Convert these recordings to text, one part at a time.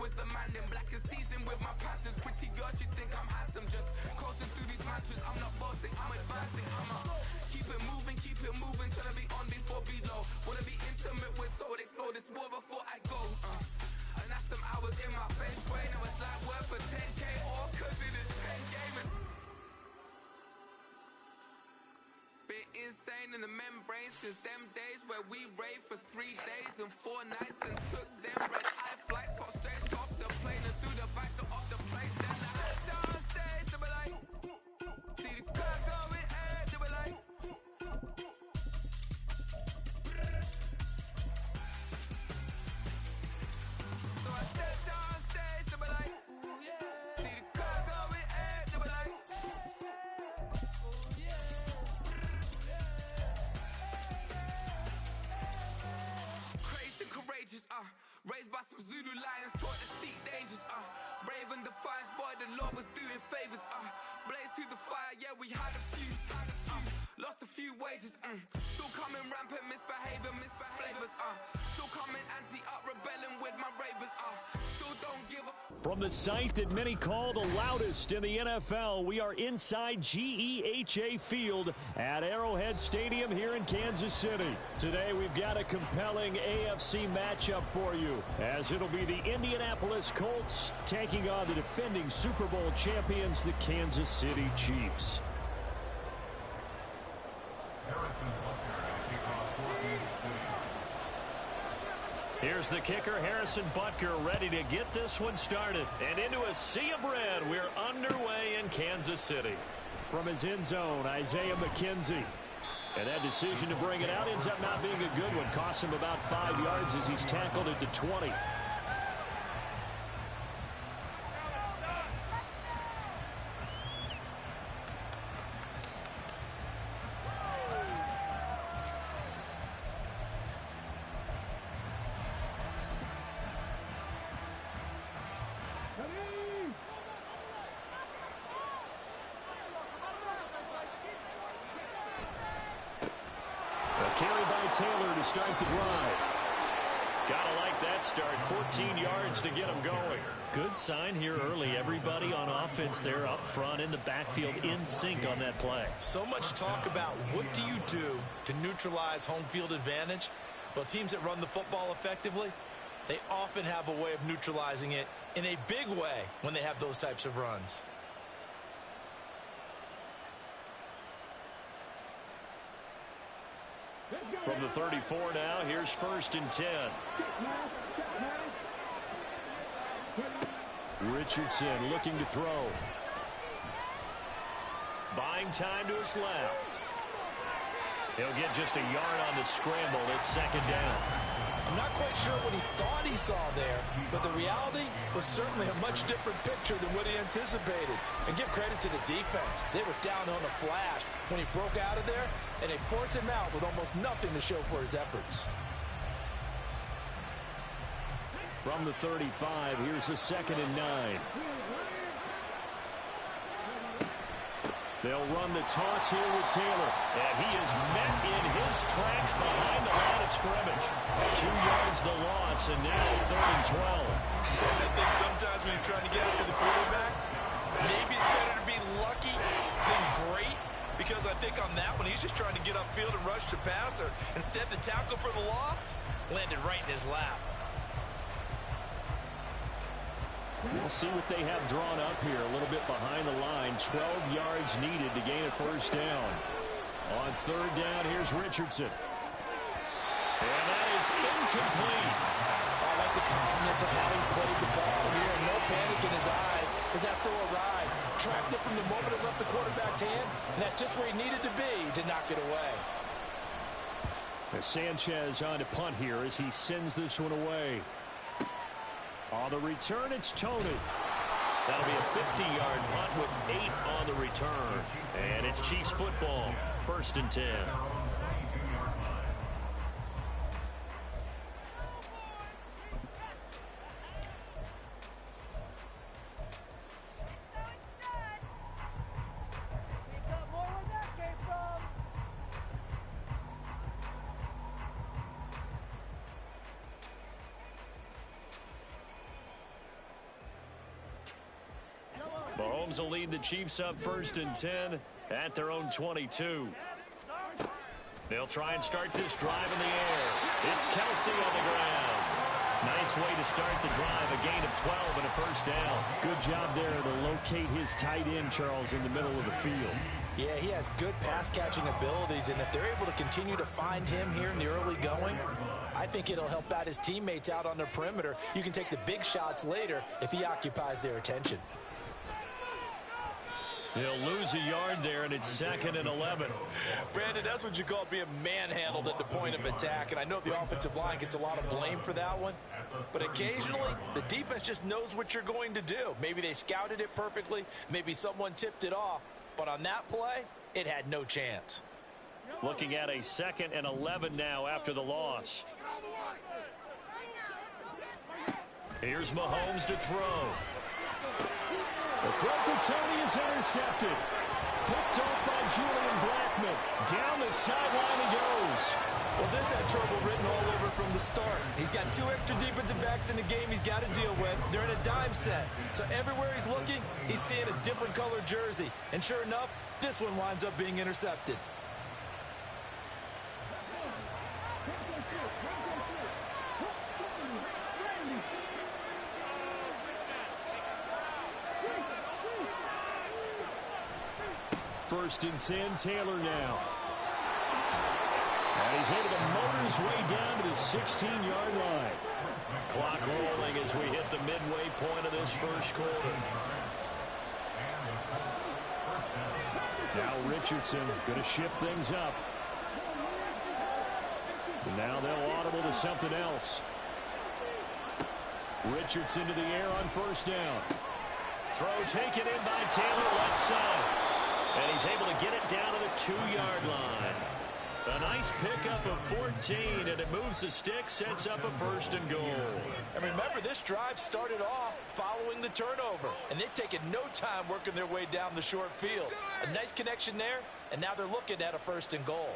with the man in black and seasoned with my patterns. Pretty girls, you think I'm handsome. Just coasting through these mantras. I'm not bossing, I'm advancing. I'ma keep it moving, trying to be on before below. Wanna be intimate with soul, explore this war before I go. And that's some hours in my feng shui. Now it's like work for 10K, all cause it is pen game. Been insane in the membrane since them days where we raved for 3 days and 4 nights and took them red eye flights, hot straight off the plane and through the back door of the place. Then I head downstairs, they were like, see the car going ahead, they were like. So I stepped downstairs, they were like, ooh yeah. See the car going ahead, they were like, oh yeah. Crazed and courageous, raised by some Zulu lions, taught to seek dangers, brave and defiant, boy, the Lord was doing favors, blaze through the fire, yeah, we had a few, lost a few wages, still coming rampant, misbehaving, flavors, still coming anti-up, rebelling with my ravers, still don't give up. From the site that many call the loudest in the NFL, we are inside GEHA Field at Arrowhead Stadium here in Kansas City. Today we've got a compelling AFC matchup for you, as it'll be the Indianapolis Colts taking on the defending Super Bowl champions, the Kansas City Chiefs. Here's the kicker, Harrison Butker, ready to get this one started. And into a sea of red, we're underway in Kansas City. From his end zone, Isaiah McKenzie. And that decision to bring it out ends up not being a good one. Cost him about 5 yards as he's tackled at the 20. Carry by Taylor to start the drive. Gotta like that start. 14 yards to get him going. Good sign here early. Everybody on offense there up front in the backfield in sync on that play. So much talk about what do you do to neutralize home field advantage? Well, teams that run the football effectively, they often have a way of neutralizing it in a big way when they have those types of runs. From the 34 now, here's 1st and 10. Richardson looking to throw. Buying time to his left. He'll get just a yard on the scramble. It's 2nd down. I'm not quite sure what he thought he saw there, but the reality was certainly a much different picture than what he anticipated. And give credit to the defense. They were down on the flash when he broke out of there, and they forced him out with almost nothing to show for his efforts. From the 35, here's a 2nd and 9. They'll run the toss here with Taylor. And he is met in his tracks behind the line of scrimmage. 2 yards the loss, and now 3rd and 12. I think sometimes when you're trying to get after the quarterback, maybe it's better to be lucky than great. Because I think on that one, he's just trying to get upfield and rush the passer. Instead, the tackle for the loss landed right in his lap. We'll see what they have drawn up here. A little bit behind the line. 12 yards needed to gain a 1st down. On 3rd down, here's Richardson. And that is incomplete. I like the calmness of how he played the ball here. No panic in his eyes as that throw arrived. Tracked it from the moment it left the quarterback's hand, and that's just where he needed to be to knock it away. As Sanchez on to punt here as he sends this one away. On the return, it's Tony. That'll be a 50-yard punt with 8 on the return. And it's Chiefs football, 1st and 10. Mahomes will lead the Chiefs up 1st and 10 at their own 22. They'll try and start this drive in the air. It's Kelsey on the ground. Nice way to start the drive, a gain of 12 and a 1st down. Good job there to locate his tight end, Charles, in the middle of the field. Yeah, he has good pass-catching abilities, and if they're able to continue to find him here in the early going, I think it'll help out his teammates out on the perimeter. You can take the big shots later if he occupies their attention. He'll lose a yard there, and it's 2nd and 11. Brandon, that's what you call being manhandled at the point of attack, and I know the offensive line gets a lot of blame for that one, but occasionally the defense just knows what you're going to do. Maybe they scouted it perfectly, maybe someone tipped it off, but on that play, it had no chance. Looking at a 2nd and 11 now after the loss. Here's Mahomes to throw. The throw for Tony is intercepted. Picked off by Julian Blackman. Down the sideline he goes. Well, this had trouble written all over from the start. He's got 2 extra defensive backs in the game he's got to deal with. They're in a dime set. So everywhere he's looking, he's seeing a different color jersey. And sure enough, this one winds up being intercepted. First and 10, Taylor now. And he's able to motor his way down to the 16-yard line. Clock rolling as we hit the midway point of this first quarter. Now Richardson going to shift things up. And now they'll audible to something else. Richardson to the air on 1st down. Throw taken in by Taylor, left side. And he's able to get it down to the 2-yard line. A nice pickup of 14, and it moves the stick, sets up a 1st and goal. And remember, this drive started off following the turnover, and they've taken no time working their way down the short field. A nice connection there, and now they're looking at a 1st and goal.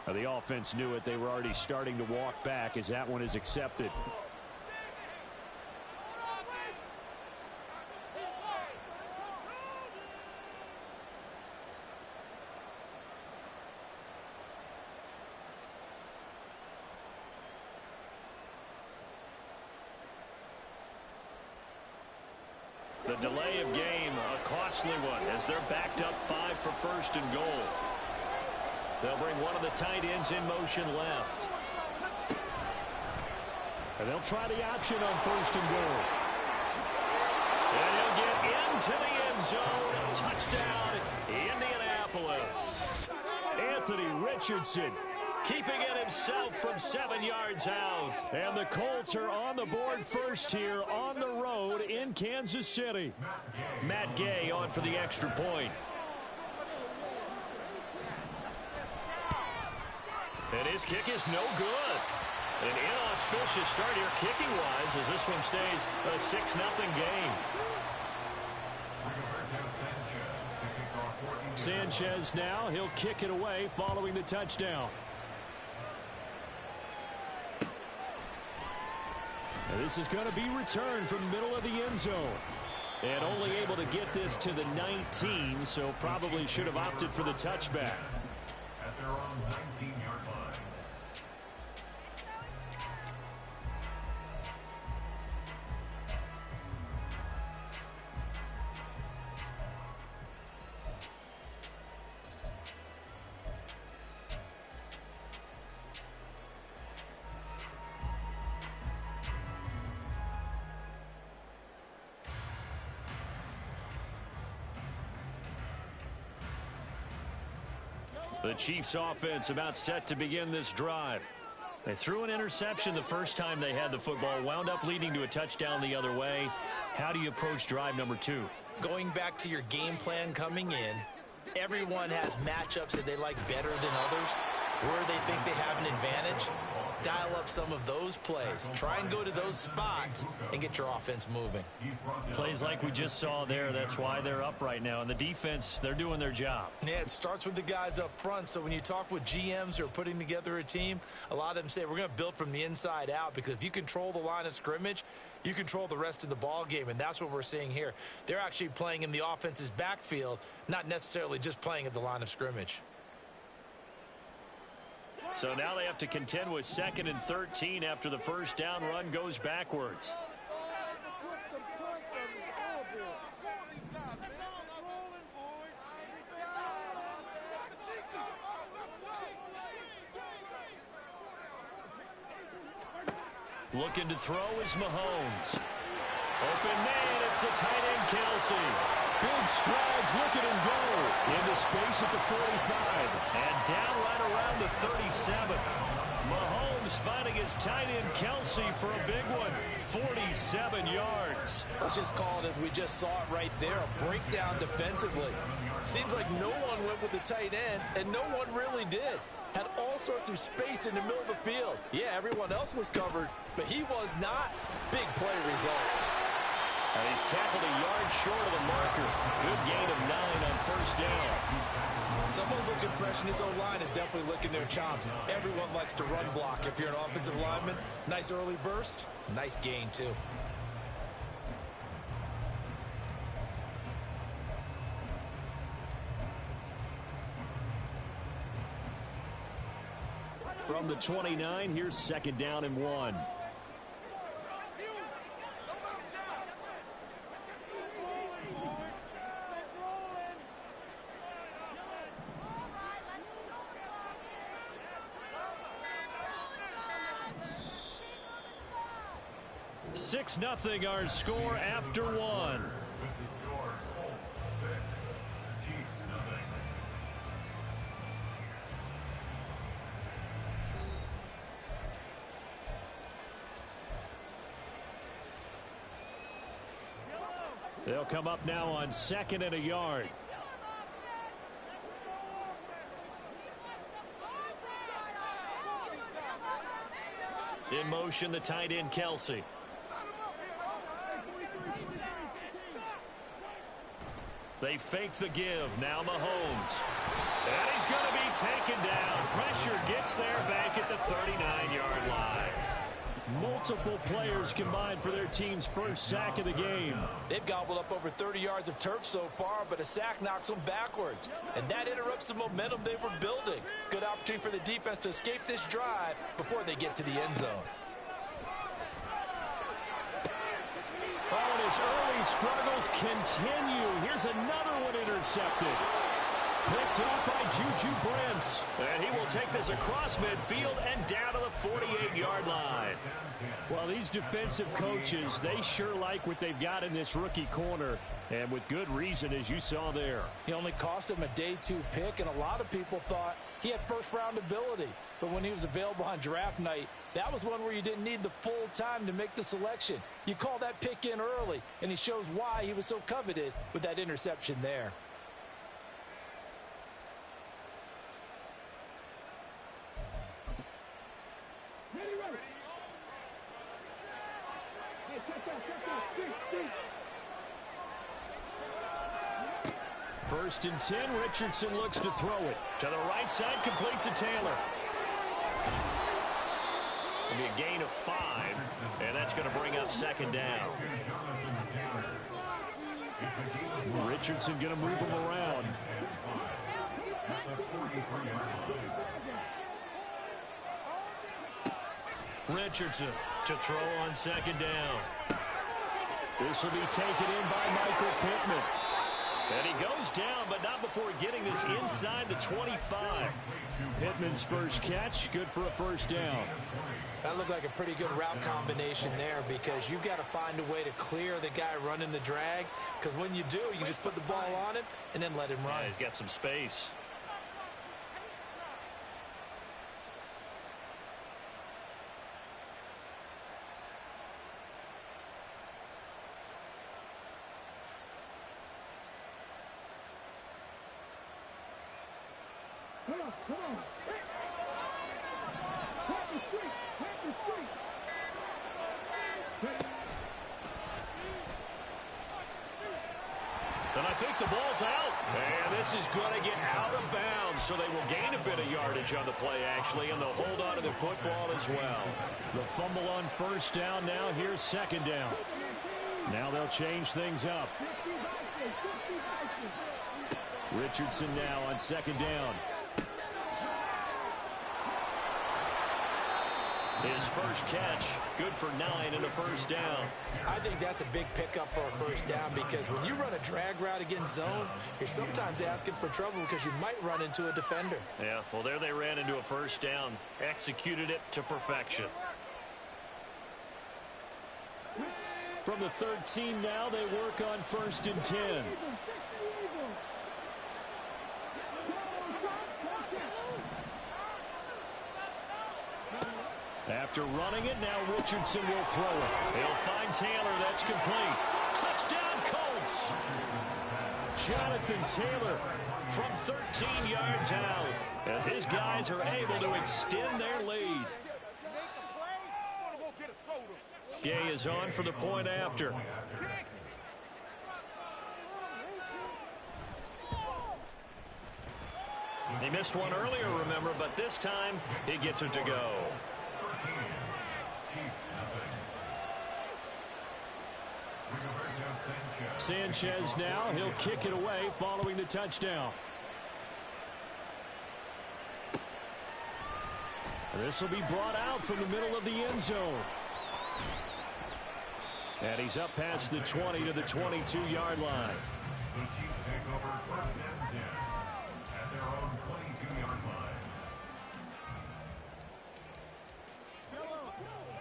The offense knew it. They were already starting to walk back as that one is accepted. The delay of game, a costly one, as they're backed up 5 for 1st and goal. They'll bring one of the tight ends in motion left. And they'll try the option on 1st and goal. And he'll get into the end zone. Touchdown, Indianapolis. Anthony Richardson keeping it himself from 7 yards out. And the Colts are on the board first here on the road in Kansas City. Matt Gay on for the extra point. And his kick is no good. An inauspicious start here kicking-wise as this one stays a 6-0 game. Sanchez now, he'll kick it away following the touchdown. And this is going to be returned from the middle of the end zone. And only able to get this to the 19, so probably should have opted for the touchback. At their own 19-yard line. The Chiefs offense about set to begin this drive. They threw an interception the first time they had the football, wound up leading to a touchdown the other way. How do you approach drive number 2? Going back to your game plan coming in, Everyone has matchups that they like better than others, where they think they have an advantage. Dial up some of those plays. Try and go to those spots and get your offense moving. Plays like we just saw there, that's why they're up right now. And the defense, they're doing their job. Yeah, it starts with the guys up front. So when you talk with GMs who are putting together a team, a lot of them say we're going to build from the inside out, because if you control the line of scrimmage, you control the rest of the ball game, and that's what we're seeing here. They're actually playing in the offense's backfield, not necessarily just playing at the line of scrimmage. So now they have to contend with 2nd and 13 after the first down run goes backwards. Looking to throw is Mahomes. Open man, it's the tight end Kelsey. Big strides, look at him go. Into space at the 45. And down right around the 37. Mahomes finding his tight end Kelsey for a big one. 47 yards. Let's just call it as we just saw it right there, a breakdown defensively. Seems like no one went with the tight end, and no one really did. Had all sorts of space in the middle of the field. Yeah, everyone else was covered, but he was not. Big play results. And he's tackled a yard short of the marker. Good gain of 9 on first down. Someone's looking fresh, and his O-line is definitely licking their chops. Everyone likes to run block. If you're an offensive lineman, nice early burst, nice gain too. From the 29, here's 2nd down and 1. Six nothing our score after 1. With the score, Colts 6, Chiefs nothing. They'll come up now on 2nd and a yard. In motion, the tight end Kelsey. They fake the give. Now Mahomes. And he's going to be taken down. Pressure gets there back at the 39-yard line. Multiple players combined for their team's first sack of the game. They've gobbled up over 30 yards of turf so far, but a sack knocks them backwards. And that interrupts the momentum they were building. Good opportunity for the defense to escape this drive before they get to the end zone. Oh, and his early struggles continue. Here's another one intercepted. Picked up by Juju Brents. And he will take this across midfield and down to the 48-yard line. Well, these defensive coaches, they sure like what they've got in this rookie corner. And with good reason, as you saw there. He only cost him a day 2 pick, and a lot of people thought he had first-round ability. But when he was available on draft night, that was one where you didn't need the full time to make the selection. You call that pick in early, and he shows why he was so coveted with that interception there. First and 10, Richardson looks to throw it. To the right side, complete to Taylor. It'll be a gain of 5, and that's going to bring up 2nd down. Richardson going to move him around. Richardson to throw on 2nd down. This will be taken in by Michael Pittman. And he goes down, but not before getting this inside the 25. Pittman's first catch, good for a first down. That looked like a pretty good route combination there, because you've got to find a way to clear the guy running the drag, because when you do, you can just put the ball on him and then let him run. Yeah, he's got some space. And I think the ball's out. And this is going to get out of bounds, so they will gain a bit of yardage on the play, actually, and they'll hold on to the football as well. The fumble on first down now. Here's second down. Now they'll change things up. Richardson now on second down. His first catch, good for 9 and a first down. I think that's a big pickup for a first down because when you run a drag route against zone, you're sometimes asking for trouble because you might run into a defender. Yeah, well, there they ran into a first down. Executed it to perfection. From the 13 now, they work on 1st and 10. After running it, now Richardson will throw it. He'll find Taylor. That's complete. Touchdown, Colts! Jonathan Taylor from 13 yards out as his guys are able to extend their lead. Gay is on for the point after. He missed one earlier, remember, but this time he gets it to go. Sanchez now, he'll kick it away following the touchdown. This will be brought out from the middle of the end zone. And he's up past the 20 to the 22-yard line. The Chiefs take over 1st and 10 at their own 22-yard line.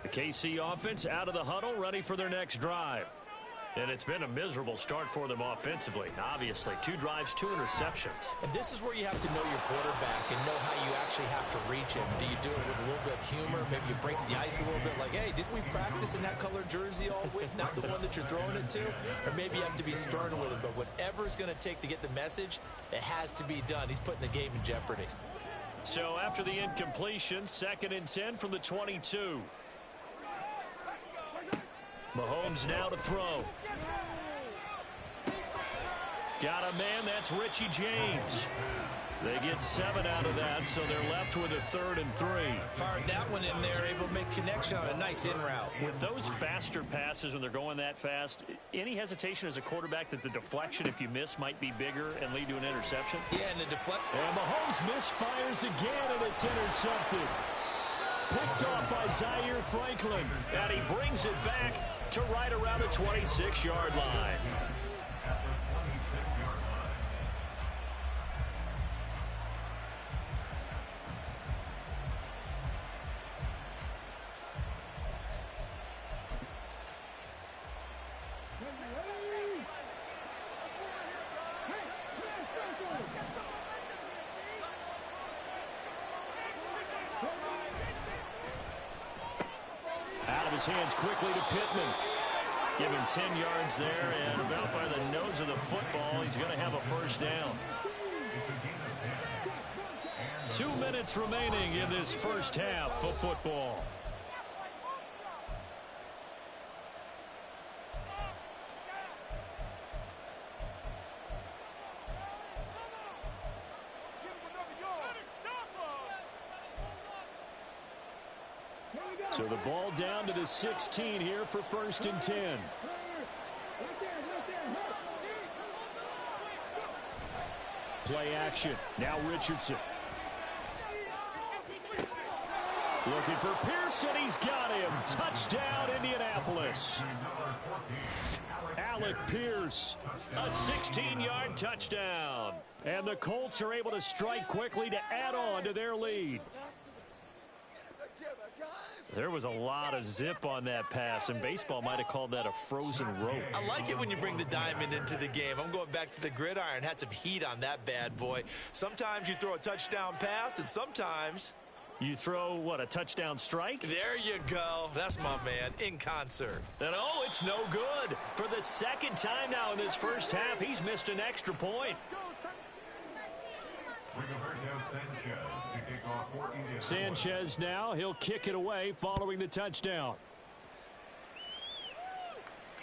The KC offense out of the huddle, ready for their next drive. And it's been a miserable start for them offensively. Obviously, 2 drives, 2 interceptions. And this is where you have to know your quarterback and know how you actually have to reach him. Do you do it with a little bit of humor? Maybe you break the ice a little bit like, hey, didn't we practice in that color jersey all week? Not the one that you're throwing it to? Or maybe you have to be stern with him. But whatever it's going to take to get the message, it has to be done. He's putting the game in jeopardy. So after the incompletion, 2nd and 10 from the 22. Mahomes now to throw. Got a man, that's Richie James. They get 7 out of that, so they're left with a 3rd and 3. Fired that one in there, able to make connection on a nice in route. With those faster passes when they're going that fast, any hesitation as a quarterback that the deflection, if you miss, might be bigger and lead to an interception? Yeah, and the deflect. And Mahomes misfires again, and it's intercepted. Picked off by Zaire Franklin, and he brings it back to right around the 26-yard line. Out of his hands quickly to Pittman. Give him 10 yards there, and about by the nose of the football, he's going to have a first down. 2 minutes remaining in this first half of football. So the ball down to the 16 here for 1st and 10. Play action. Now Richardson. Looking for Pearson. He's got him. Touchdown, Indianapolis. Alec Pierce. A 16-yard touchdown. And the Colts are able to strike quickly to add on to their lead. There was a lot of zip on that pass, and baseball might have called that a frozen rope. I like it when you bring the diamond into the game. I'm going back to the gridiron. Had some heat on that bad boy. Sometimes you throw a touchdown pass, and sometimes you throw, what, a touchdown strike? There you go. That's my man, in concert. And, oh, it's no good. For the 2nd time now in this first half, he's missed an extra point. Sanchez now, he'll kick it away following the touchdown.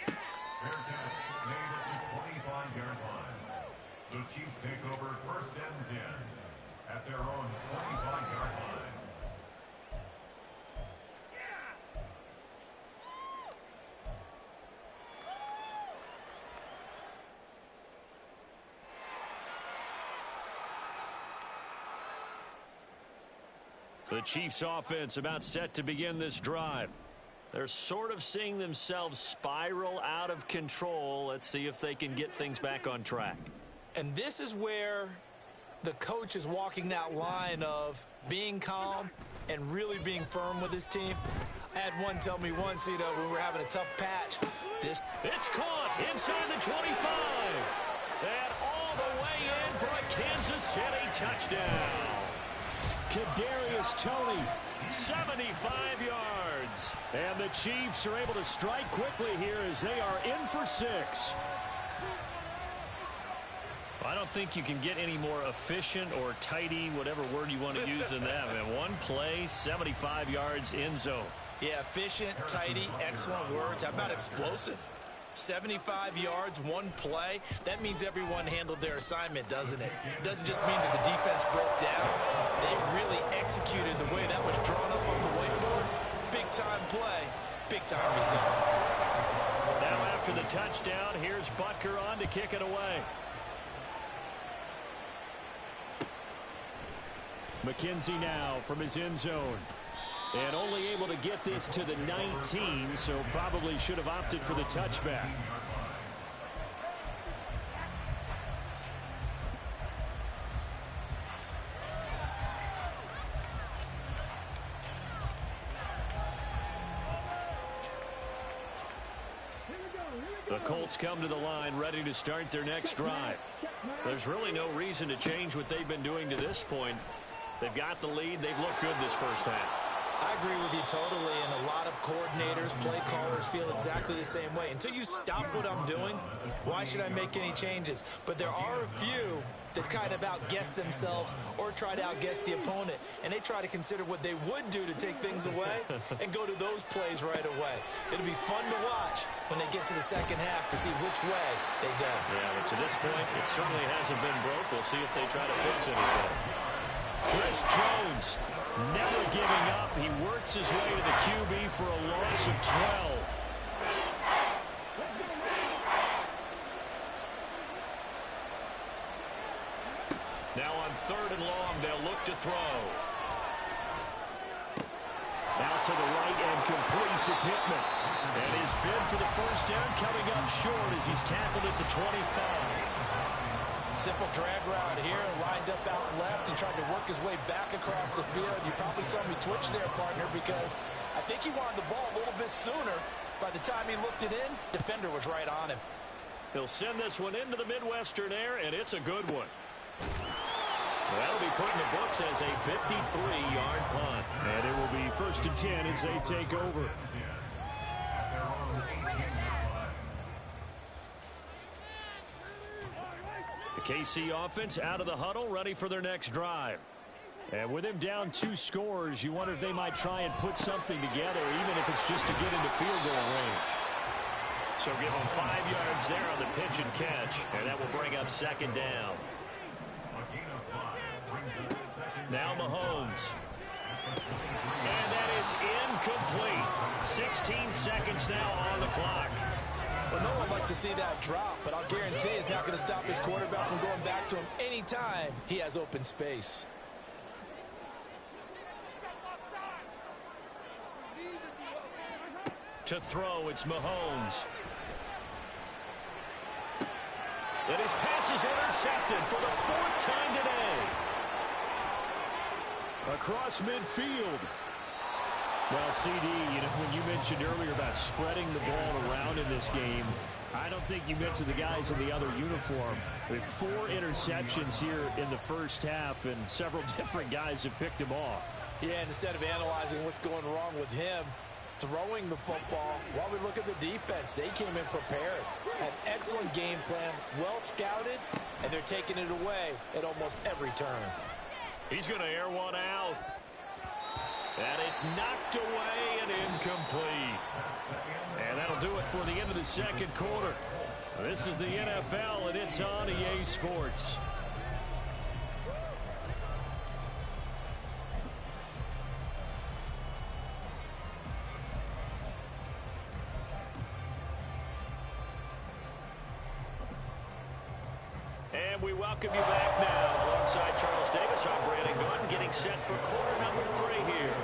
Fair catch made at the 25-yard line. The Chiefs take over 1st and 10 at their own 25-yard line. The Chiefs offense about set to begin this drive. They're sort of seeing themselves spiral out of control. Let's see if they can get things back on track. And this is where the coach is walking that line of being calm and really being firm with his team. I had one tell me once, when we were having a tough patch. It's caught inside the 25. And all the way in for a Kansas City touchdown. Kadarius Toney, 75 yards. And the Chiefs are able to strike quickly here as they are in for 6. I don't think you can get any more efficient or tidy, whatever word you want to use in that. And one play, 75 yards in zone. Yeah, efficient, tidy, excellent words. How about explosive? 75 yards, one play. That means everyone handled their assignment, doesn't it? It doesn't just mean that the defense broke down. They really executed the way that was drawn up on the whiteboard. Big-time play, big-time result. Now after the touchdown, here's Butker on to kick it away. McKenzie now from his end zone. And only able to get this to the 19, so probably should have opted for the touchback. The Colts come to the line ready to start their next drive. There's really no reason to change what they've been doing to this point. They've got the lead. They've looked good this first half. I agree with you totally, and a lot of coordinators, play callers feel exactly the same way. Until you stop what I'm doing, why should I make any changes? But there are a few that kind of outguess themselves or try to outguess the opponent, and they try to consider what they would do to take things away and go to those plays right away. It'll be fun to watch when they get to the second half to see which way they go. Yeah, but to this point, it certainly hasn't been broke. We'll see if they try to fix anything. Chris Jones, never giving up. He works his way to the QB for a loss of 12. Now on 3rd and long, they'll look to throw. Out to the right and complete to Pittman. And his bid for the first down coming up short as he's tackled at the 25. Simple drag route here, lined up out left and tried to work his way back across the field. You probably saw me twitch there, partner, because I think he wanted the ball a little bit sooner. By the time he looked it in, defender was right on him. He'll send this one into the Midwestern air, and it's a good one. That'll be put in the books as a 53-yard punt. And it will be 1st and 10 as they take over. The KC offense out of the huddle, ready for their next drive. And with him down 2 scores, you wonder if they might try and put something together, even if it's just to get into field goal range. So give them 5 yards there on the pitch and catch, and that will bring up 2nd down. Now Mahomes. And that is incomplete. 16 seconds now on the clock. Well, no one likes to see that drop, but I'll guarantee it's not going to stop his quarterback from going back to him anytime he has open space. To throw, it's Mahomes. And his pass is intercepted for the 4th time today. Across midfield. Well, CD, when you mentioned earlier about spreading the ball around in this game, I don't think you mentioned the guys in the other uniform. With 4 interceptions here in the first half, and several different guys have picked him off. Yeah, and instead of analyzing what's going wrong with him, throwing the football. While we look at the defense, they came in prepared, had excellent game plan, well scouted, and they're taking it away at almost every turn. He's going to air one out. And it's knocked away and incomplete. And that'll do it for the end of the second quarter. This is the NFL, and it's on EA Sports. And we welcome you back now. Alongside Charles Davis, I'm Brandon Gunn, getting set for quarter number 3 here.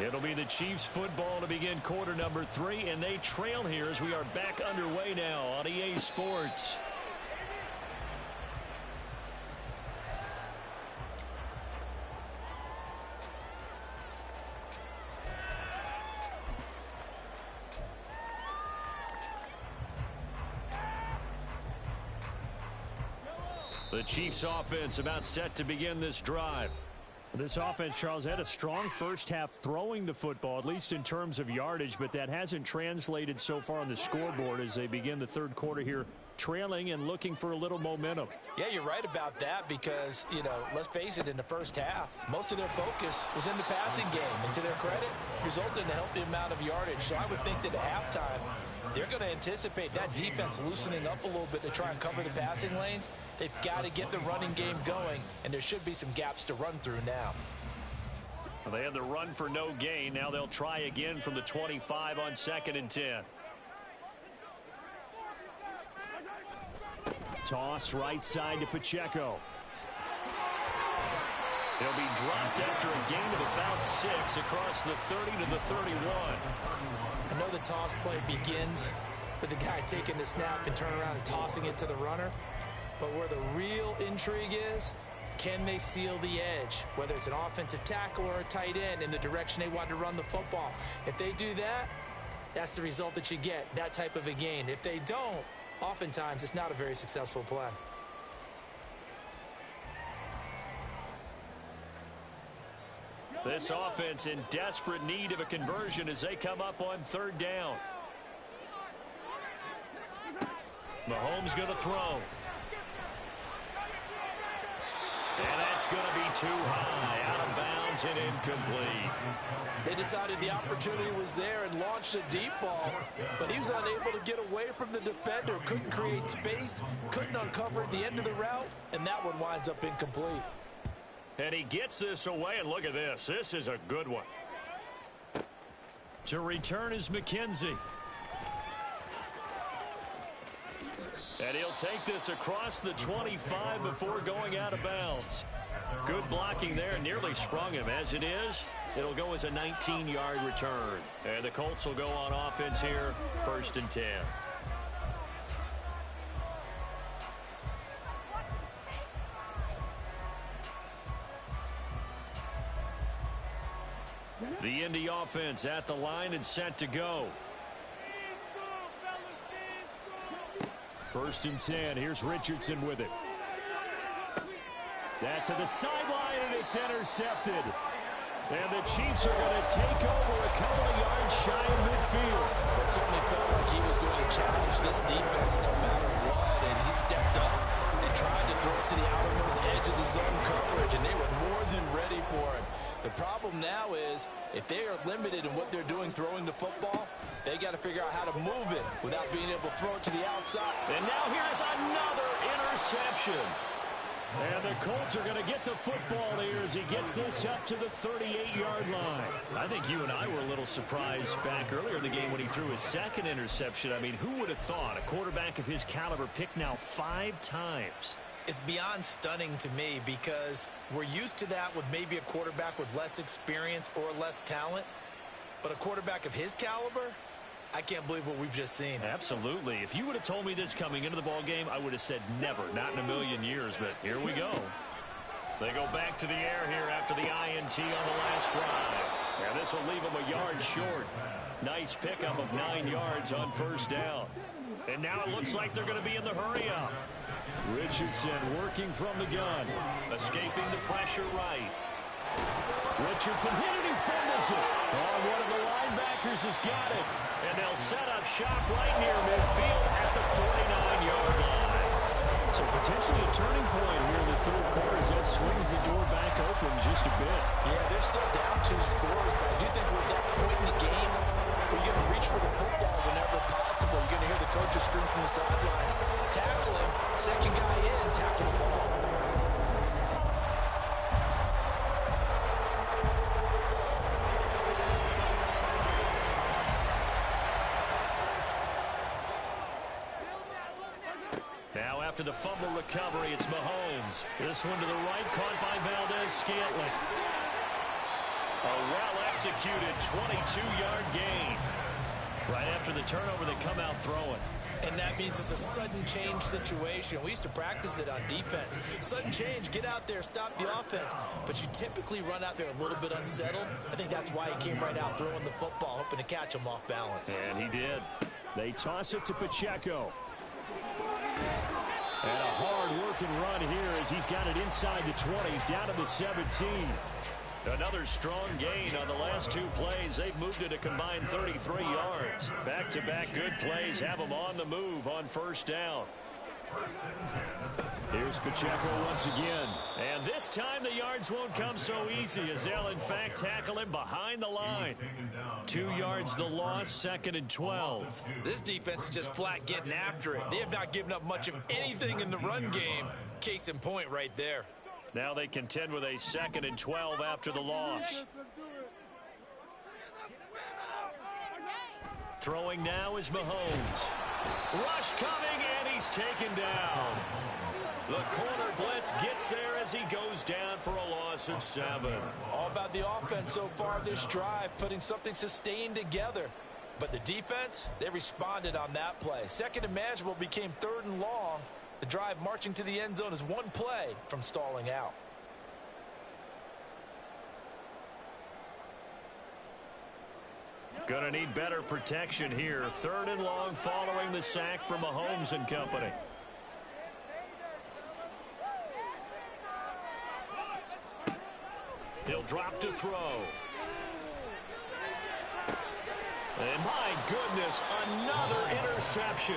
It'll be the Chiefs football to begin quarter number 3, and they trail here as we are back underway now on EA Sports. The Chiefs offense about set to begin this drive. This offense, Charles, had a strong first half throwing the football, at least in terms of yardage, but that hasn't translated so far on the scoreboard as they begin the third quarter here, trailing and looking for a little momentum. Yeah, you're right about that because, let's face it, in the first half, most of their focus was in the passing game. And to their credit, resulted in a healthy amount of yardage. So I would think that at halftime, they're going to anticipate that defense loosening up a little bit to try and cover the passing lanes. They've got to get the running game going, and there should be some gaps to run through now. Well, they had the run for no gain. Now they'll try again from the 25 on 2nd and 10. Toss right side to Pacheco. He'll be dropped after a gain of about 6 across the 30 to the 31. I know the toss play begins with the guy taking the snap and turning around and tossing it to the runner. But where the real intrigue is, can they seal the edge, whether it's an offensive tackle or a tight end, in the direction they want to run the football? If they do that, that's the result that you get, that type of a gain. If they don't, oftentimes it's not a very successful play. This offense in desperate need of a conversion as they come up on 3rd down. Mahomes going to throw. And that's going to be too high, out of bounds and incomplete. They decided the opportunity was there and launched a deep ball, but he was unable to get away from the defender, couldn't create space, couldn't uncover the end of the route, and that one winds up incomplete. And he gets this away, and look at this. This is a good one. To return is McKenzie. And he'll take this across the 25 before going out of bounds. Good blocking there, nearly sprung him. As it is, it'll go as a 19-yard return. And the Colts will go on offense here, 1st and 10. The Indy offense at the line and set to go. 1st and 10. Here's Richardson with it. That to the sideline, and it's intercepted. And the Chiefs are going to take over a couple of yards shy of midfield. It certainly felt like he was going to challenge this defense no matter what, and he stepped up and tried to throw it to the outermost edge of the zone coverage, and they were more than ready for it. The problem now is if they are limited in what they're doing throwing the football, they got to figure out how to move it without being able to throw it to the outside. And now here's another interception. And the Colts are going to get the football here as he gets this up to the 38-yard line. I think you and I were a little surprised back earlier in the game when he threw his 2nd interception. I mean, who would have thought a quarterback of his caliber picked now 5 times? It's beyond stunning to me because we're used to that with maybe a quarterback with less experience or less talent. But a quarterback of his caliber, I can't believe what we've just seen. Absolutely. If you would have told me this coming into the ball game, I would have said never, not in a million years. But here we go. They go back to the air here after the INT on the last drive. And this will leave them a yard short. Nice pickup of 9 yards on 1st down. And now it looks like they're going to be in the hurry-up. Richardson working from the gun. Escaping the pressure right. Richardson hit it, he fumbles it. Oh, one of the linebackers has got it. And they'll set up shop right near midfield at the 49-yard line. So potentially a turning point here in the third quarter as that swings the door back open just a bit. Yeah, they're still down 2 scores, but I do think we're at that point in the game where you're going to reach for the football whenever possible. You're going to hear the coaches scream from the sidelines. Tackle him. Second guy in, tackle the ball. Now after the fumble recovery, it's Mahomes. This one to the right, caught by Valdez-Scantling. A well-executed 22-yard gain. Right after the turnover, they come out throwing. And that means it's a sudden change situation. We used to practice it on defense. Sudden change, get out there, stop the offense. But you typically run out there a little bit unsettled. I think that's why he came right out throwing the football, hoping to catch him off balance. And he did. They toss it to Pacheco. And a hard-working run here as he's got it inside the 20, down to the 17. Another strong gain on the last 2 plays. They've moved it a combined 33 yards. Back-to-back good plays have them on the move on first down. Here's Pacheco once again. And this time the yards won't come so easy as they'll, in fact, tackle him behind the line. 2 yards the loss, 2nd and 12. This defense is just flat getting after it. They have not given up much of anything in the run game. Case in point right there. Now they contend with a 2nd and 12 after the loss. Throwing now is Mahomes. Rush coming, and he's taken down. The corner blitz gets there as he goes down for a loss of 7. All about the offense so far this drive, putting something sustained together. But the defense, they responded on that play. 2nd and manageable became 3rd and long. The drive marching to the end zone is 1 play from stalling out. Gonna need better protection here. 3rd and long following the sack from Mahomes and company. He'll drop to throw. And my goodness, another interception.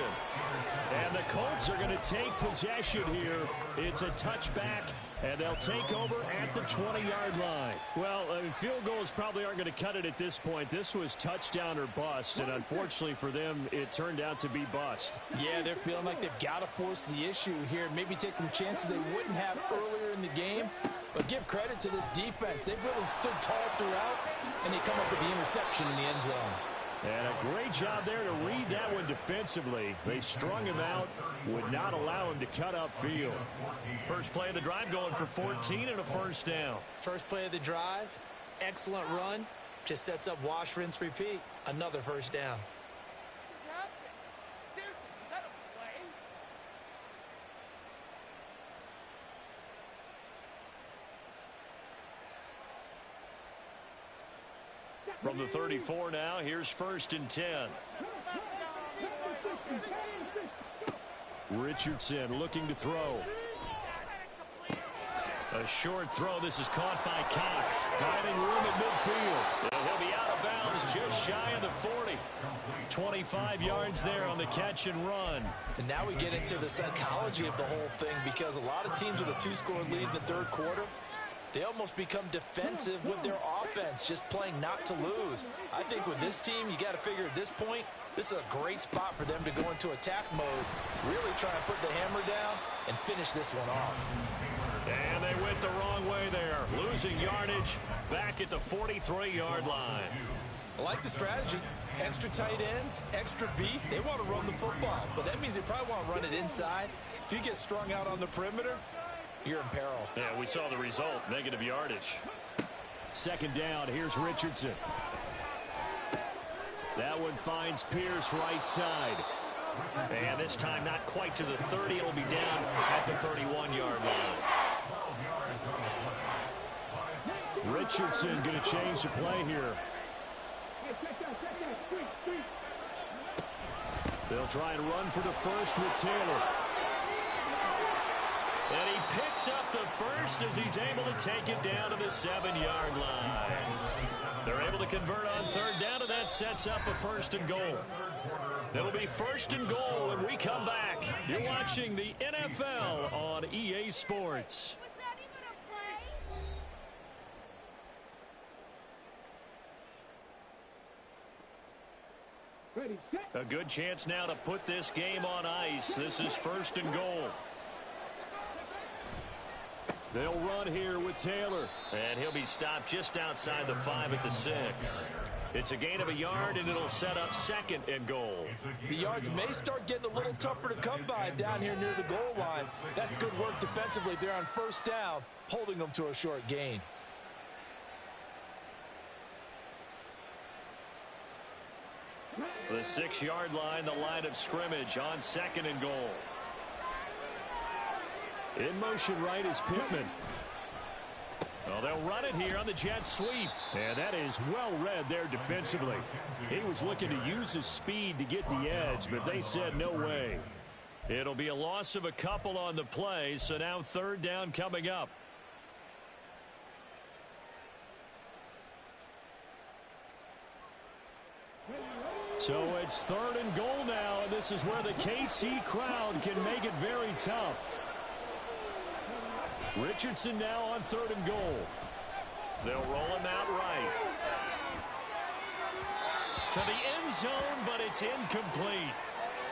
And the Colts are going to take possession here. It's a touchback, and they'll take over at the 20-yard line. Well, field goals probably aren't going to cut it at this point. This was touchdown or bust, and unfortunately for them, it turned out to be bust. Yeah, they're feeling like they've got to force the issue here. Maybe take some chances they wouldn't have earlier in the game. But give credit to this defense. They've really stood tall throughout, and they come up with the interception in the end zone. And a great job there to read that one defensively. They strung him out, would not allow him to cut upfield. First play of the drive going for 14 and a first down. First play of the drive, excellent run. Just sets up wash, rinse, repeat. Another first down. From the 34 now, here's 1st and 10. Richardson looking to throw. A short throw. This is caught by Cox. Finding room at midfield. And he'll be out of bounds just shy of the 40. 25 yards there on the catch and run. And now we get into the psychology of the whole thing, because a lot of teams with a 2-score lead in the 3rd quarter, they almost become defensive with their offense, just playing not to lose. I think with this team, you got to figure at this point, this is a great spot for them to go into attack mode, really try and put the hammer down and finish this one off. And they went the wrong way there, losing yardage back at the 43-yard line. I like the strategy. Extra tight ends, extra beef. They want to run the football, but that means they probably want to run it inside. If you get strung out on the perimeter, you're in peril. Yeah, we saw the result, negative yardage. 2nd down, here's Richardson. That one finds Pierce right side. And this time not quite to the 30. It'll be down at the 31-yard line. Richardson going to change the play here. They'll try and run for the first with Taylor. And he picks up the first as he's able to take it down to the 7-yard line. They're able to convert on third down, and that sets up a first and goal. It'll be first and goal when we come back. You're watching the NFL on EA Sports. A good chance now to put this game on ice. This is first and goal. They'll run here with Taylor. And he'll be stopped just outside the 5 at the 6. It's a gain of a yard, and it'll set up second and goal. The yards may start getting a little tougher to come by down here near the goal line. That's good work defensively. They're on first down, holding them to a short gain. The 6-yard line, the line of scrimmage on second and goal. In motion right is Pittman. Well, they'll run it here on the jet sweep. And that is well read there defensively. He was looking to use his speed to get the edge, but they said no way. It'll be a loss of a couple on the play, so now third down coming up. So it's third and goal now, and this is where the KC crowd can make it very tough. Richardson now on third and goal. They'll roll him out right. To the end zone, but it's incomplete.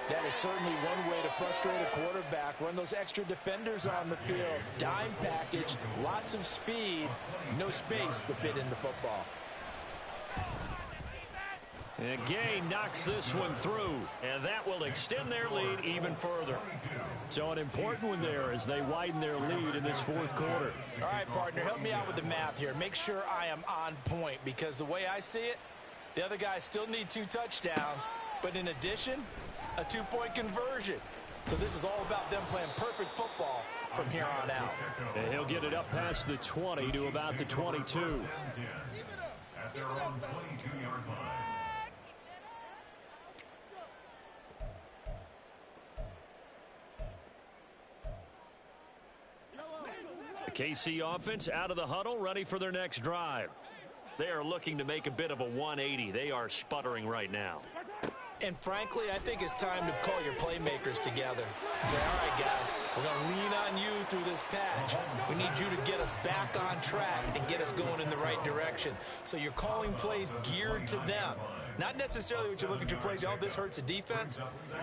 That is certainly one way to frustrate a quarterback. Run those extra defenders on the field. Dime package, lots of speed, no space to fit in the football. And Gay knocks this one through, and that will extend their lead even further. So an important one there as they widen their lead in this fourth quarter. All right, partner, help me out with the math here. Make sure I am on point, because the way I see it, the other guys still need 2 touchdowns, but in addition, a 2-point conversion. So this is all about them playing perfect football from here on out. And he'll get it up past the 20 to about the 22. At their own 22-yard line. KC offense out of the huddle, ready for their next drive. They are looking to make a bit of a 180. They are sputtering right now. And frankly, I think it's time to call your playmakers together and say, all right, guys, we're going to lean on you through this patch. We need you to get us back on track and get us going in the right direction. So you're calling plays geared to them. Not necessarily what you look at your plays, oh, this hurts the defense.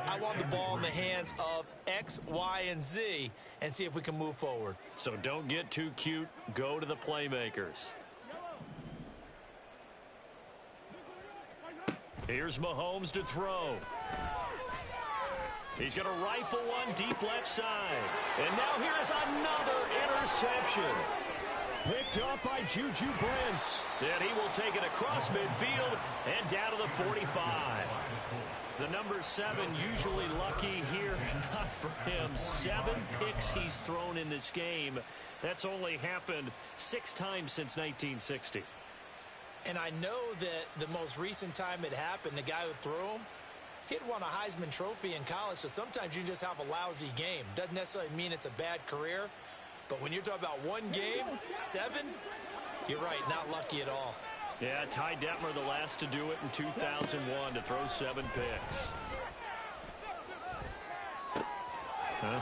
I want the ball in the hands of X, Y, and Z and see if we can move forward. So don't get too cute. Go to the playmakers. Here's Mahomes to throw. He's going to rifle one deep left side. And now here is another interception. Picked up by Juju Brents. And he will take it across midfield and down to the 45. The number 7 usually lucky here. Not for him. 7 picks he's thrown in this game. That's only happened 6 times since 1960. And I know that the most recent time it happened, the guy who threw him, he'd won a Heisman Trophy in college, so sometimes you just have a lousy game. Doesn't necessarily mean it's a bad career, but when you're talking about one game, 7, you're right, not lucky at all. Yeah, Ty Detmer, the last to do it in 2001, to throw 7 picks.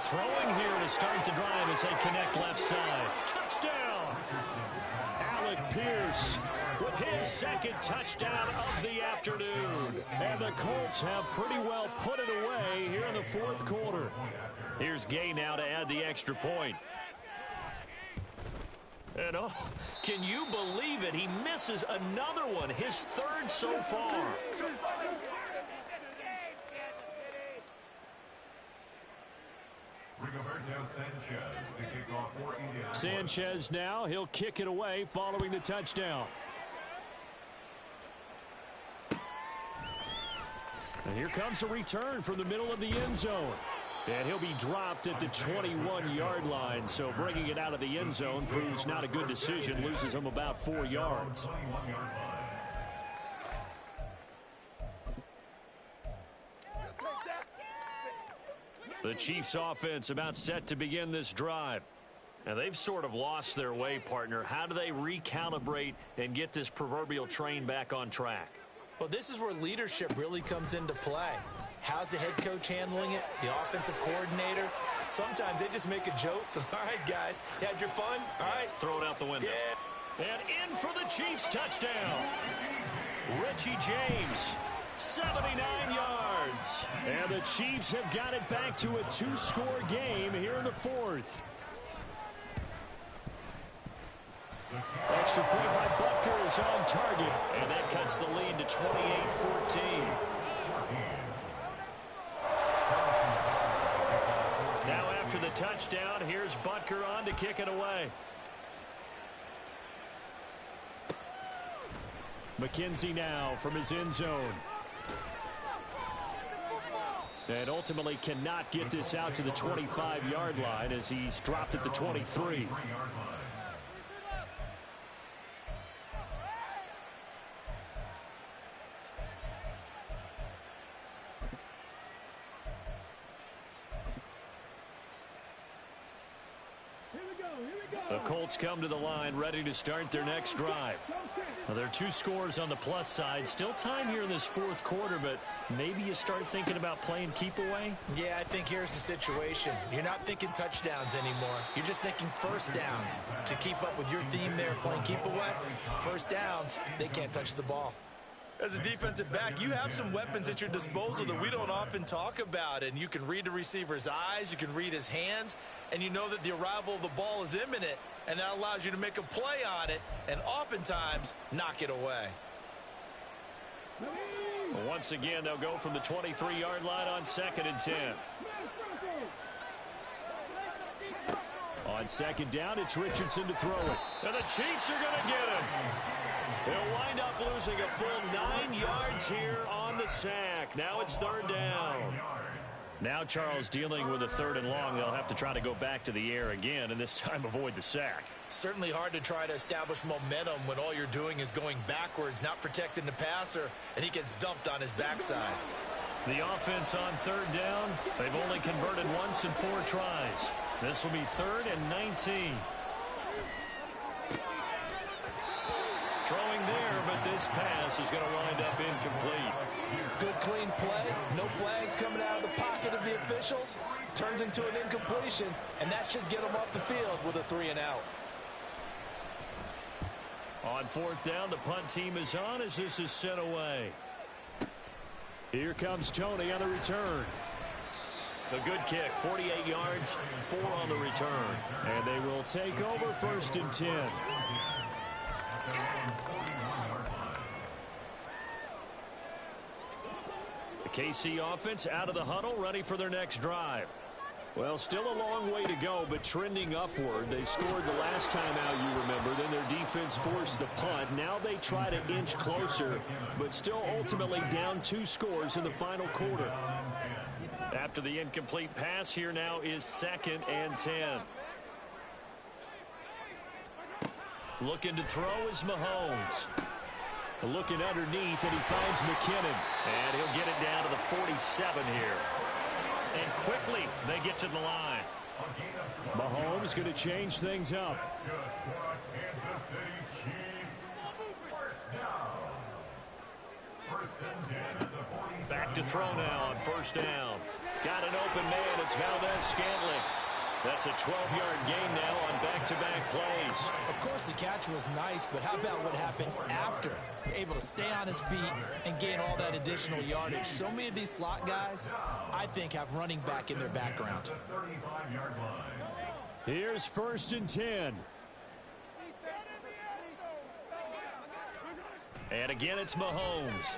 Throwing here to start the drive as they connect left side. Touchdown! Alec Pierce with his second touchdown of the afternoon. And the Colts have pretty well put it away here in the fourth quarter. Here's Gay now to add the extra point. And oh, can you believe it? He misses another one, his 3rd so far. Sanchez now, he'll kick it away following the touchdown. And here comes a return from the middle of the end zone. And he'll be dropped at the 21-yard line, so bringing it out of the end zone proves not a good decision, loses him about 4 yards. The Chiefs offense about set to begin this drive. And they've sort of lost their way, partner. How do they recalibrate and get this proverbial train back on track? Well, this is where leadership really comes into play. How's the head coach handling it? The offensive coordinator? Sometimes they just make a joke. All right, guys, you had your fun? All right. Throw it out the window. Yeah. And in for the Chiefs touchdown. Richie James, 79 yards. And the Chiefs have got it back to a 2-score game here in the fourth. Extra point by Butker is on target. And that cuts the lead to 28-14. Now after the touchdown, here's Butker on to kick it away. McKenzie now from his end zone. And ultimately cannot get this out to the 25-yard line as he's dropped at the 23. The Colts come to the line ready to start their next drive. Well, there are 2 scores on the plus side. Still time here in this fourth quarter, but maybe you start thinking about playing keep away? Yeah, I think here's the situation. You're not thinking touchdowns anymore. You're just thinking first downs. To keep up with your theme there, playing keep away, first downs, they can't touch the ball. As a defensive back, you have some weapons at your disposal that we don't often talk about, and you can read the receiver's eyes, you can read his hands, and you know that the arrival of the ball is imminent, and that allows you to make a play on it and oftentimes knock it away. Once again, they'll go from the 23-yard line on 2nd and 10. On 2nd down, it's Richardson to throw it. And the Chiefs are going to get him. They'll wind up losing a full 9 yards here on the sack. Now it's 3rd down. Now Charles dealing with a 3rd and long. They'll have to try to go back to the air again and this time avoid the sack. Certainly hard to try to establish momentum when all you're doing is going backwards, not protecting the passer, and he gets dumped on his backside. The offense on 3rd down, they've only converted once in 4 tries. This will be 3rd and 19. Throwing there, but this pass is going to wind up incomplete. Good clean play, no flags coming out of the pocket of the officials. Turns into an incompletion, and that should get them off the field with a 3 and out. On 4th down, the punt team is on as this is sent away. Here comes Tony on the return. A good kick, 48 yards, 4 on the return. And they will take over 1st and 10. The KC offense out of the huddle, ready for their next drive. Well, still a long way to go, but trending upward. They scored the last time out, you remember. Then their defense forced the punt. Now they try to inch closer, but still ultimately down 2 scores in the final quarter. After the incomplete pass, here now is 2nd and 10. Looking to throw is Mahomes. Looking underneath, and he finds McKinnon. And he'll get it down to the 47 here. And quickly, they get to the line. Mahomes going to change things up. Back to throw now on 1st down. Got an open man. It's Valdez-Scantling. That's a 12-yard gain now on back-to-back plays. Of course, the catch was nice, but how about what happened after? Able to stay on his feet and gain all that additional yardage. So many of these slot guys, I think, have running back in their background. Here's 1st and 10. And again, it's Mahomes.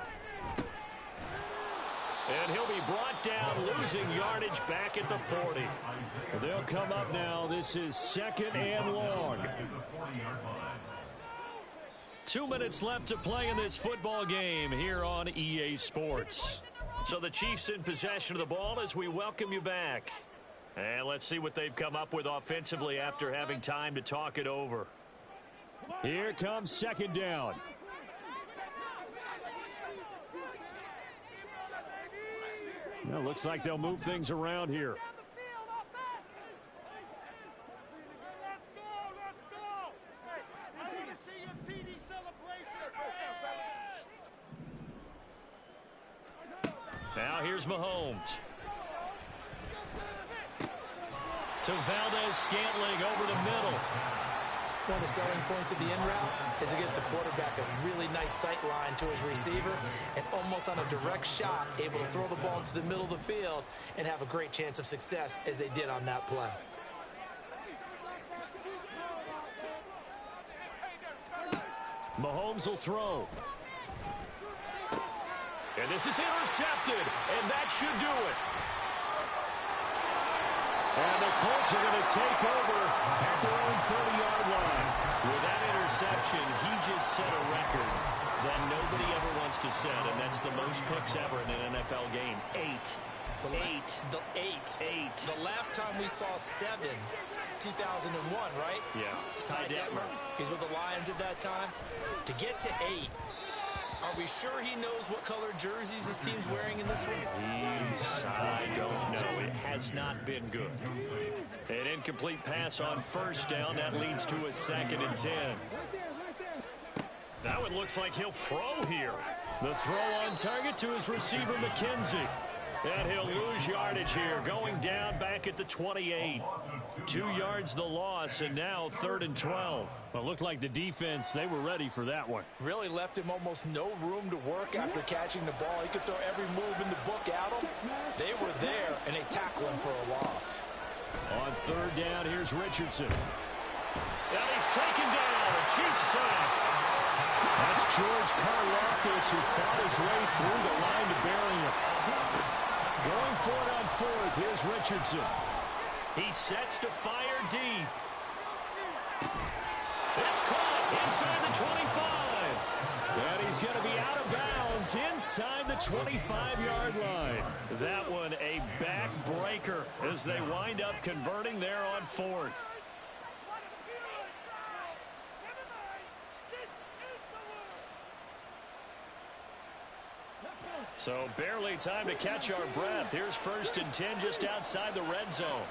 And he'll be brought down, losing yardage back at the 40. They'll come up now. This is 2nd and long. 2 minutes left to play in this football game here on EA Sports. So the Chiefs in possession of the ball as we welcome you back. And let's see what they've come up with offensively after having time to talk it over. Here comes 2nd down. Well, looks like they'll move things around here. here's Mahomes. To Valdez-Scantling over the middle. One of the selling points of the in route is it gives the quarterback a really nice sight line to his receiver and almost on a direct shot able to throw the ball into the middle of the field and have a great chance of success as they did on that play. Mahomes will throw. And this is intercepted, and that should do it. And the Colts are going to take over at their own 30-yard line. With that interception, he just set a record that nobody ever wants to set, and that's the most picks ever in an NFL game. 8. The last time we saw 7, 2001, right? Yeah. Ty Detmer. He's with the Lions at that time. To get to 8, are we sure he knows what color jerseys his team's wearing in this one? I don't know. It has not been good. An incomplete pass on first down. That leads to a 2nd and 10. Now it looks like he'll throw here. The throw on target to his receiver, McKenzie. And he'll lose yardage here, going down back at the 28. 2 yards the loss, and now 3rd and 12. Well, it looked like the defense, they were ready for that one. Really left him almost no room to work after catching the ball. He could throw every move in the book at him. They were there, and they tackle him for a loss. On 3rd down, here's Richardson. And he's taken down. A Chiefs sack. That's George Karlaftis, who fought his way through the line to bury him. Going for it on 4th, here's Richardson. He sets to fire deep. It's caught inside the 25. And he's going to be out of bounds inside the 25-yard line. That one a backbreaker as they wind up converting there on 4th. So barely time to catch our breath. Here's 1st and 10 just outside the red zone.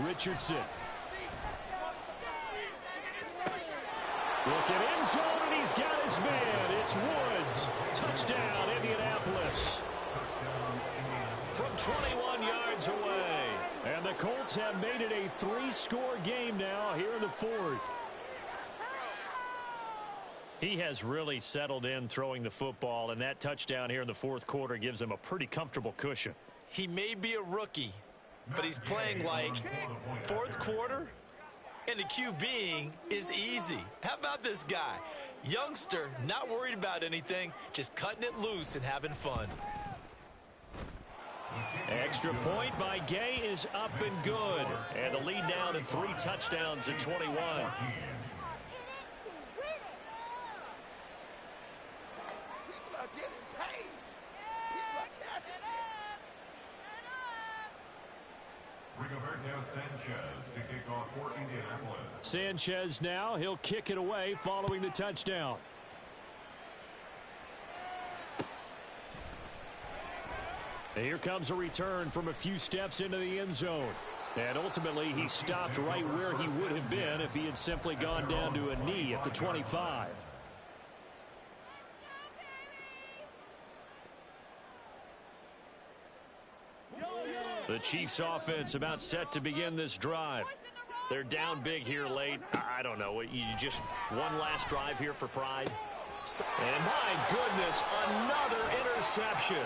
Richardson. Look at end zone, and he's got his man. It's Woods. Touchdown, Indianapolis. From 21 yards away. And the Colts have made it a 3-score game now here in the 4th. He has really settled in throwing the football, and that touchdown here in the 4th quarter gives him a pretty comfortable cushion. He may be a rookie, but he's playing like 4th quarter, and the QBing is easy. How about this guy? Youngster, not worried about anything, just cutting it loose and having fun. Extra point by Gay is up and good. And the lead now to 3 touchdowns at 21. Sanchez now, he'll kick it away following the touchdown. Here comes a return from a few steps into the end zone. And ultimately, he stopped right where he would have been if he had simply gone down to a knee at the 25. The Chiefs offense about set to begin this drive. They're down big here late. I don't know. You just one last drive here for pride. And my goodness, another interception.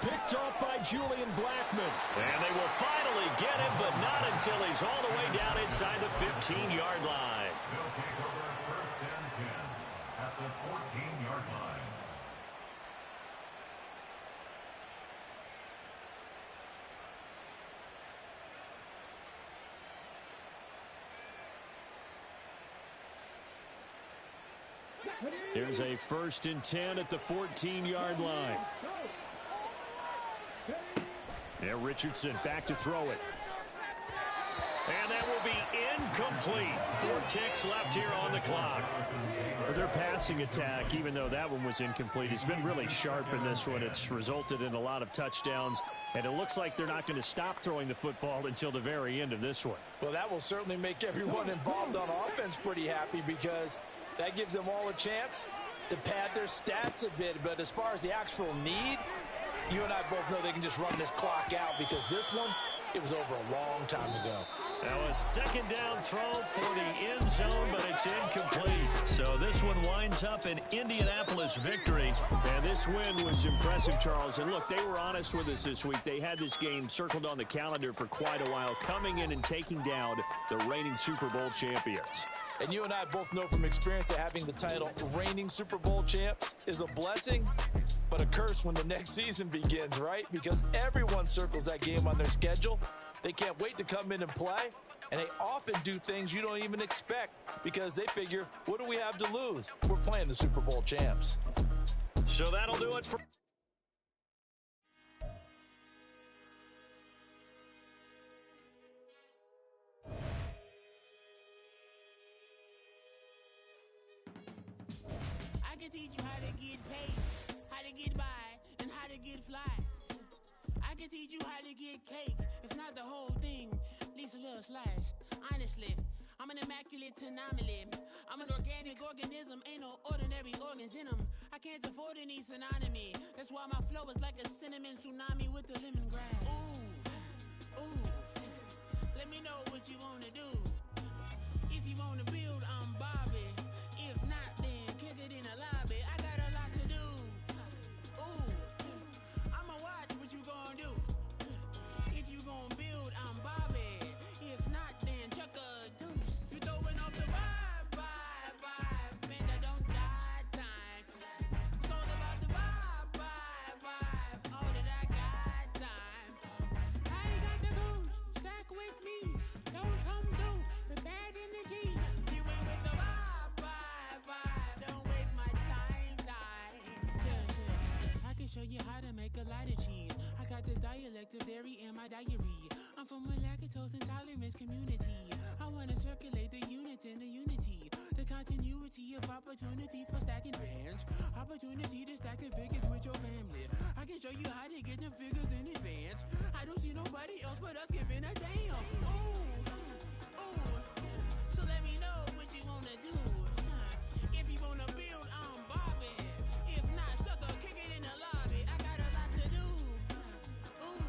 Picked off by Julian Blackman. And they will finally get him, but not until he's all the way down inside the 15-yard line. They'll take over 1st and 10 at the 14-yard line. Here's a 1st and 10 at the 14-yard line. Yeah, Richardson back to throw it. And that will be incomplete. 4 ticks left here on the clock. Their passing attack, even though that one was incomplete, has been really sharp in this one. It's resulted in a lot of touchdowns, and it looks like they're not going to stop throwing the football until the very end of this one. Well, that will certainly make everyone involved on offense pretty happy because that gives them all a chance to pad their stats a bit, but as far as the actual need, you and I both know they can just run this clock out because this one, it was over a long time ago. That was second down throw for the end zone, but it's incomplete. So this one winds up an Indianapolis victory. And this win was impressive, Charles. And look, they were honest with us this week. They had this game circled on the calendar for quite a while, coming in and taking down the reigning Super Bowl champions. And you and I both know from experience that having the title reigning Super Bowl champs is a blessing, but a curse when the next season begins, right? Because everyone circles that game on their schedule. They can't wait to come in and play, and they often do things you don't even expect because they figure, what do we have to lose? We're playing the Super Bowl champs. So that'll do it for... I can teach you how to get paid, how to get by, and how to get fly. I can teach you how to get cake, if not the whole thing, at least a little slice. Honestly, I'm an immaculate anomaly. I'm an organic organism, ain't no ordinary organs in them. I can't afford any synonymy. That's why my flow is like a cinnamon tsunami with the lemongrass. Ooh, ooh, let me know what you wanna do. If you wanna build, I'm Bobby. If not, then kick it in the lobby. I got a lot to do. Ooh, I'ma watch what you gon' do. If you gon' build, I'm Bobby. If not, then chuck a deuce. You throwing off the vibe, man, that don't die time. It's all about the vibe, all that I got time. I ain't got the goose, stack with me. Don't come through with bad energy. You ain't with the vibe, don't waste my time. Yeah, I can show you how to make a lot of cheese. I got the dialect of dairy in my diary. I'm from a lactose intolerance community. I wanna circulate the units and the unity. The continuity of opportunity for stacking bands. Opportunity to stack the figures with your family. I can show you how to get the figures in advance. I don't see nobody else but us giving a damn. Ooh, so let me know what you wanna do. If you wanna build, I'm Bobby. If not, sucker, kick it in the lobby. I got a lot to do. Ooh,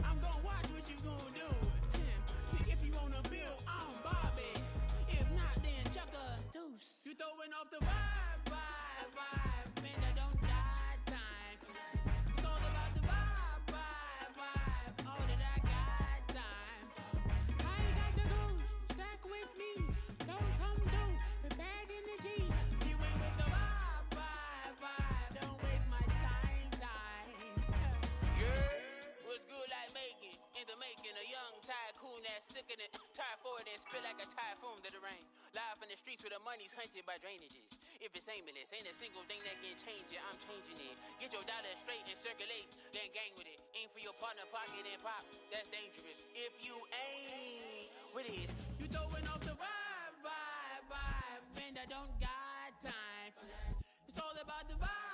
I'm gonna watch what you gonna do. See, if you wanna build, I'm Bobby. If not, then chuck a deuce. You throwing off the vibe, man, that don't die time. It's all about the vibe, all that I got time. I ain't got the goose, stack with me. Don't come through with bad energy. You ain't with the vibe, don't waste my time. Yeah, what's good like making? In the making, a young tycoon that's sick in it. Tired for it and spit like a typhoon to the rain. Live in the streets where the money's hunted by drainages. If it's aimless, ain't a single thing that can change it. I'm changing it. Get your dollar straight and circulate, then gang with it. Aim for your partner, pocket and pop. That's dangerous. If you ain't with it, you throwing off the vibe, man, that don't got time. It's all about the vibe.